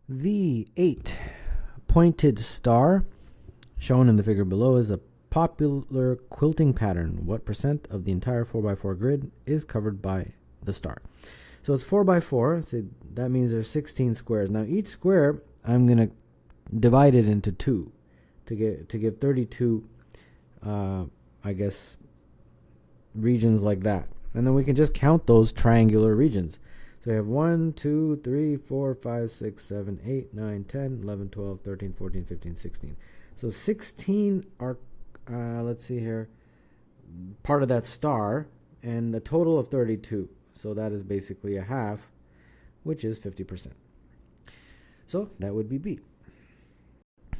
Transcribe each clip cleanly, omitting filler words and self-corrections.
The 8-pointed star shown in the figure below is a popular quilting pattern. What percent of the entire 4x4 grid is covered by the star? So it's 4x4, so that means there's 16 squares. Now each square, I'm going to divide it into 2 to give 32, I guess, regions like that. And then we can just count those triangular regions. So we have 1, 2, 3, 4, 5, 6, 7, 8, 9, 10, 11, 12, 13, 14, 15, 16. So 16 are, let's see here, part of that star, and a total of 32. So that is basically a half, which is 50%. So that would be B.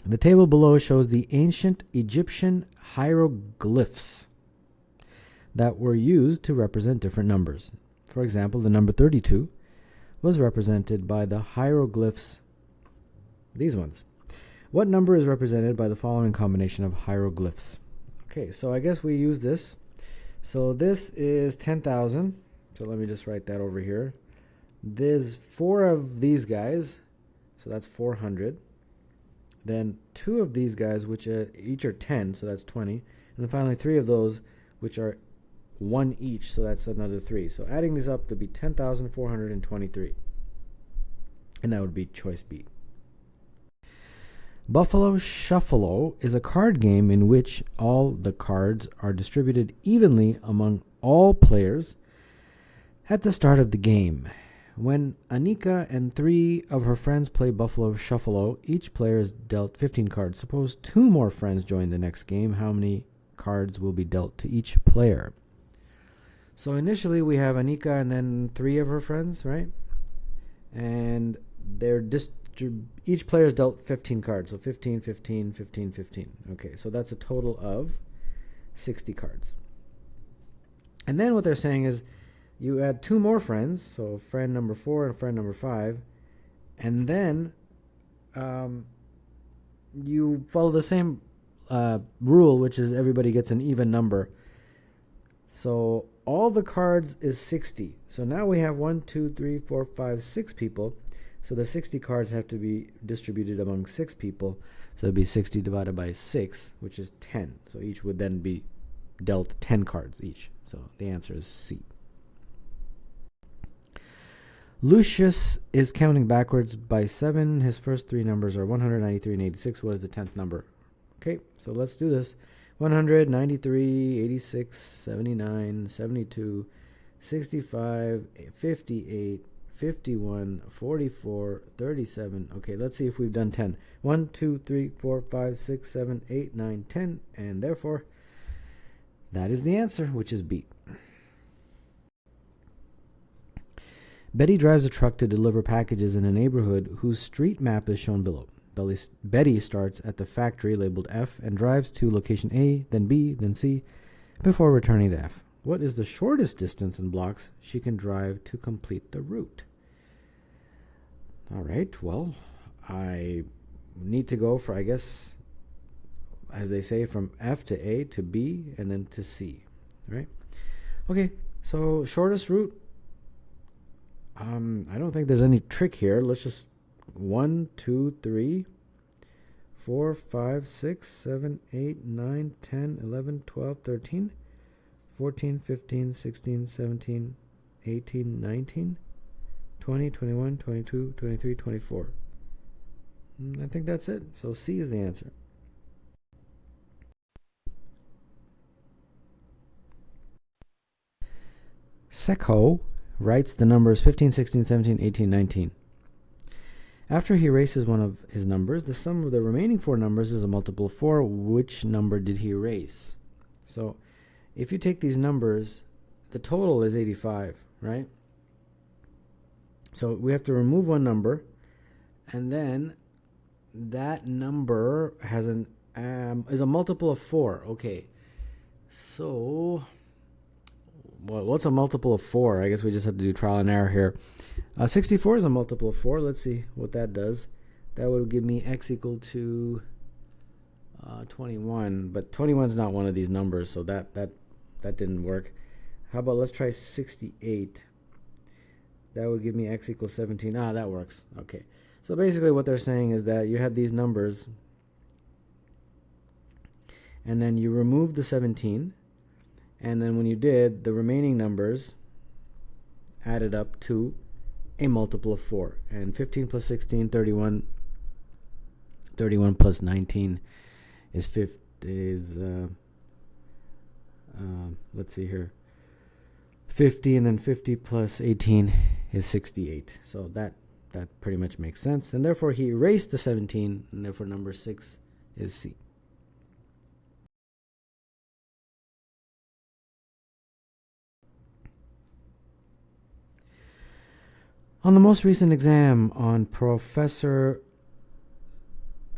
The table below shows the ancient Egyptian hieroglyphs that were used to represent different numbers. For example, the number 32 was represented by the hieroglyphs, these ones. What number is represented by the following combination of hieroglyphs? Okay, so I guess we use this. So this is 10,000. So let me just write that over here. There's 4 of these guys, so that's 400. Then 2 of these guys, which each are 10, so that's 20. And then finally 3 of those, which are 1 each, so that's another 3. So adding these up to be 10,423. And that would be choice B. Buffalo Shuffle is a card game in which all the cards are distributed evenly among all players at the start of the game. When Anika and 3 of her friends play Buffalo Shuffle, each player is dealt 15 cards. Suppose 2 more friends join the next game. How many cards will be dealt to each player? So initially we have Anika and then 3 of her friends, right? And they're each player is dealt 15 cards. So 15, 15, 15, 15. Okay, so that's a total of 60 cards. And then what they're saying is you add 2 more friends, so friend number 4 and friend number 5, and then you follow the same rule, which is everybody gets an even number. So all the cards is 60. So now we have 1, 2, 3, 4, 5, 6 people. So the 60 cards have to be distributed among 6 people. So it'd be 60 divided by 6, which is 10. So each would then be dealt 10 cards each. So the answer is C. Lucius is counting backwards by 7. His first 3 numbers are 193 and 86. What is the 10th number? Okay, so let's do this. 100, 93, 86, 79, 72, 65, 58, 51, 44, 37. Okay, let's see if we've done 10. 1, 2, 3, 4, 5, 6, 7, 8, 9, 10. And therefore, that is the answer, which is B. Betty drives a truck to deliver packages in a neighborhood whose street map is shown below. Betty starts at the factory labeled F and drives to location A, then B, then C, before returning to F. What is the shortest distance in blocks she can drive to complete the route? All right, well, I need to go for, I guess, as they say, from F to A to B and then to C, right? Okay, so shortest route. I don't think there's any trick here. Let's just 1, 2, 3, 4, 5, 6, 7, 8, 9, 10, 11, 12, 13, 14, 15, 16, 17, 18, 19, 20, 21, 22, 23, 24. I think that's it. So C is the answer. Sekho writes the numbers 15, 16, 17, 18, 19. After he erases one of his numbers, the sum of the remaining 4 numbers is a multiple of 4. Which number did he erase? So if you take these numbers, the total is 85, right? So we have to remove one number, and then that number has is a multiple of 4. Okay, so well, what's a multiple of 4? I guess we just have to do trial and error here. 64 is a multiple of 4. Let's see what that does. That would give me x equal to 21. But 21 is not one of these numbers, so that didn't work. How about let's try 68. That would give me x equals 17. That works. Okay. So basically what they're saying is that you had these numbers, and then you removed the 17, and then when you did, the remaining numbers added up to a multiple of 4. And 15 plus 16, 31. 31 plus 19 is let's see here, 50, and then 50 plus 18 is 68. So that pretty much makes sense. And therefore he erased the 17, and therefore number 6 is C. On the most recent exam on Professor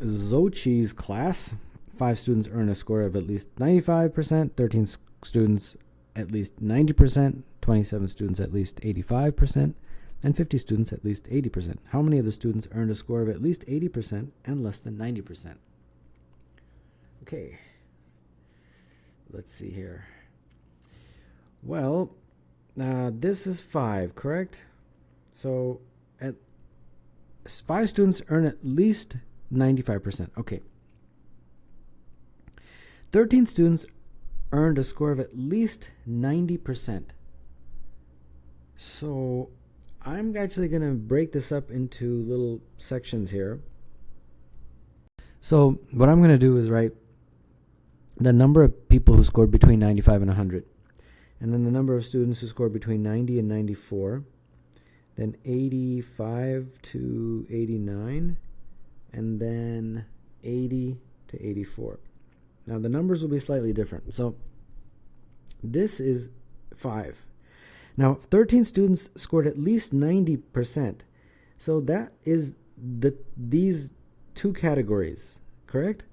Zochi's class, 5 students earned a score of at least 95%, 13 students at least 90%, 27 students at least 85%, and 50 students at least 80%. How many of the students earned a score of at least 80% and less than 90%? Okay, let's see here. Well, this is 5, correct? So, 5 students earn at least 95%. Okay. 13 students earned a score of at least 90%. So, I'm actually going to break this up into little sections here. So, what I'm going to do is write the number of people who scored between 95 and 100. And then the number of students who scored between 90 and 94. Then 85 to 89, and then 80 to 84. Now the numbers will be slightly different. So this is 5. Now 13 students scored at least 90%. So that is these two categories, correct?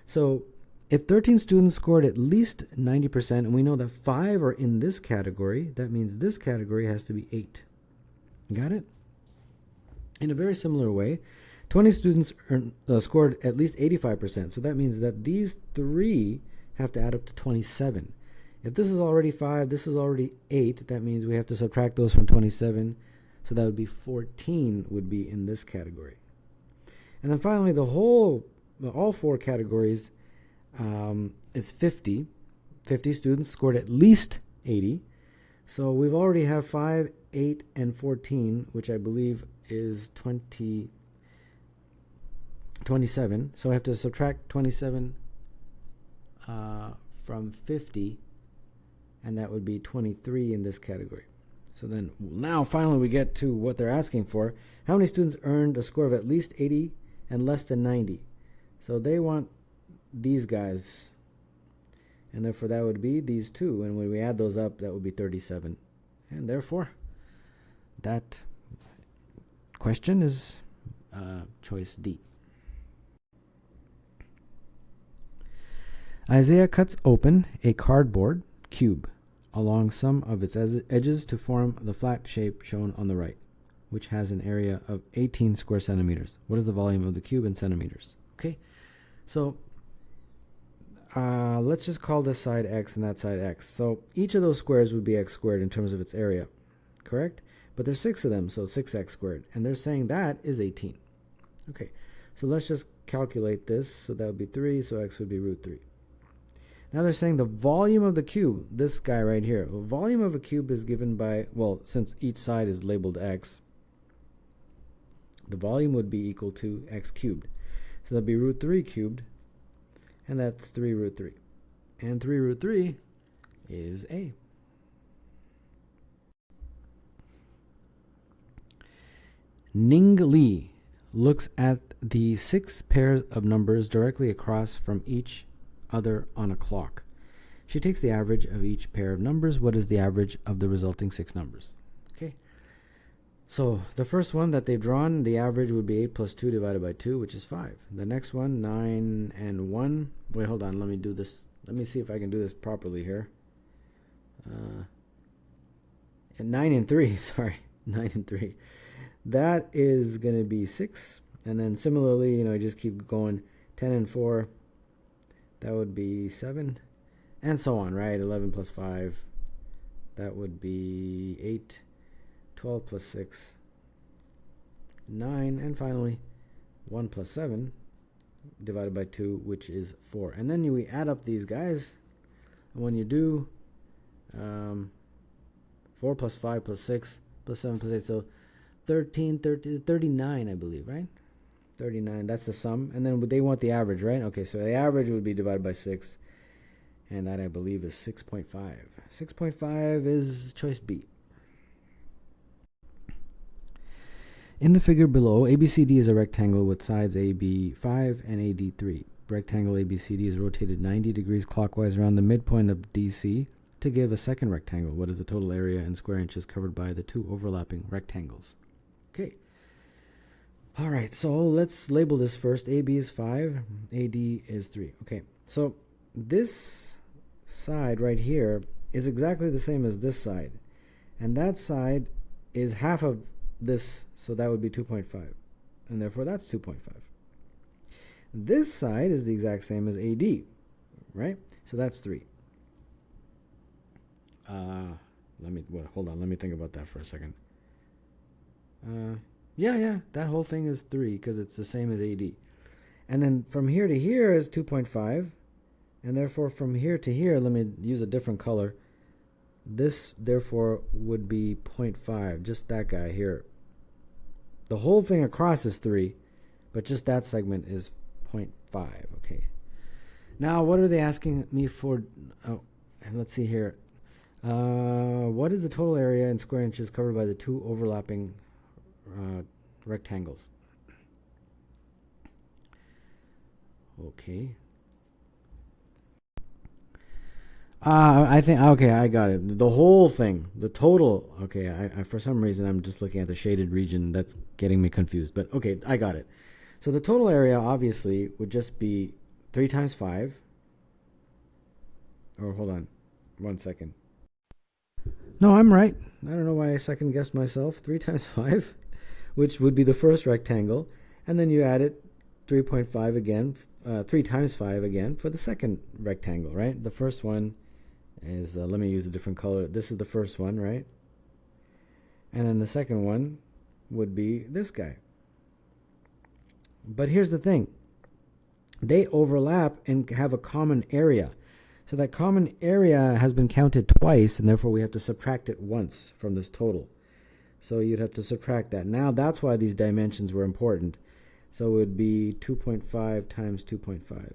So if 13 students scored at least 90%, and we know that 5 are in this category, that means this category has to be 8. Got it? In a very similar way, 20 students scored at least 85%. So that means that these 3 have to add up to 27. If this is already 5, this is already 8, that means we have to subtract those from 27. So that would be 14 would be in this category. And then finally, all 4 categories is 50. 50 students scored at least 80. So we've already have 5, 8, and 14, which I believe is 27. So I have to subtract 27 from 50, and that would be 23 in this category. So then now finally we get to what they're asking for. How many students earned a score of at least 80 and less than 90? So they want these guys, and therefore that would be these 2, and when we add those up, that would be 37. And therefore that question is choice D. Isaiah cuts open a cardboard cube along some of its edges to form the flat shape shown on the right, which has an area of 18 square centimeters. What is the volume of the cube in centimeters? Okay, so let's just call this side x and that side x. So each of those squares would be x squared in terms of its area, correct? But there's 6 of them, so 6x squared. And they're saying that is 18. Okay, so let's just calculate this. So that would be 3, so x would be root 3. Now they're saying the volume of the cube, this guy right here, the volume of a cube is given by, well, since each side is labeled x, the volume would be equal to x cubed. So that'd be root 3 cubed, and that's 3 root 3. And 3 root 3 is A. Ning Li looks at the 6 pairs of numbers directly across from each other on a clock. She takes the average of each pair of numbers. What is the average of the resulting 6 numbers? Okay. So the first one that they've drawn, the average would be 8 plus 2 divided by 2, which is 5. The next one, 9 and 1. Wait, hold on. Let me do this. Let me see if I can do this properly here. And 9 and 3, sorry. 9 and 3. That is going to be 6. And then similarly, you just keep going. 10 and 4. That would be 7. And so on, right? 11 plus 5. That would be 8. 12 plus 6. 9. And finally, 1 plus 7 divided by 2, which is 4. And then we add up these guys. And when you do 4 plus 5 plus 6 plus 7 plus 8, so 13, 30, 39, I believe, right? 39, that's the sum. And then they want the average, right? Okay, so the average would be divided by 6. And that, I believe, is 6.5. 6.5 is choice B. In the figure below, ABCD is a rectangle with sides AB 5 and AD 3. Rectangle ABCD is rotated 90 degrees clockwise around the midpoint of DC to give a second rectangle. What is the total area in square inches covered by the two overlapping rectangles? Okay. All right, so let's label this first. AB is 5, AD is 3. Okay, so this side right here is exactly the same as this side. And that side is half of this, so that would be 2.5. And therefore, that's 2.5. This side is the exact same as AD, right? So that's 3. Hold on. Let me think about that for a second. Yeah, that whole thing is 3 because it's the same as AD. And then from here to here is 2.5. And therefore, from here to here, let me use a different color. This, therefore, would be 0.5, just that guy here. The whole thing across is 3, but just that segment is 0.5, okay. Now, what are they asking me for? Oh, and let's see here. What is the total area in square inches covered by the two overlapping rectangles? Okay. I think, okay, I got it. The whole thing, the total, okay, I for some reason, I'm just looking at the shaded region. That's getting me confused, but okay, I got it. So the total area, obviously, would just be 3 times 5. Or hold on, 1 second. No, I'm right. I don't know why I second guessed myself. 3 times 5, which would be the first rectangle. And then you add it 3.5 again, 3 times 5 again for the second rectangle, right? The first one is, let me use a different color. This is the first one, right? And then the second one would be this guy. But here's the thing. They overlap and have a common area. So that common area has been counted twice, and therefore we have to subtract it once from this total. So you'd have to subtract that. Now that's why these dimensions were important. So it would be 2.5 times 2.5.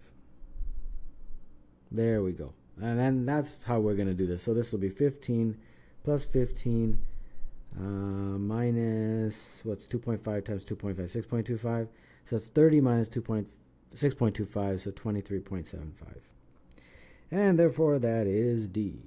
There we go. And then that's how we're going to do this. So this will be 15 plus 15 minus, what's 2.5 times 2.5? 6.25. So it's 30 minus 6.25, so 23.75. And therefore that is D.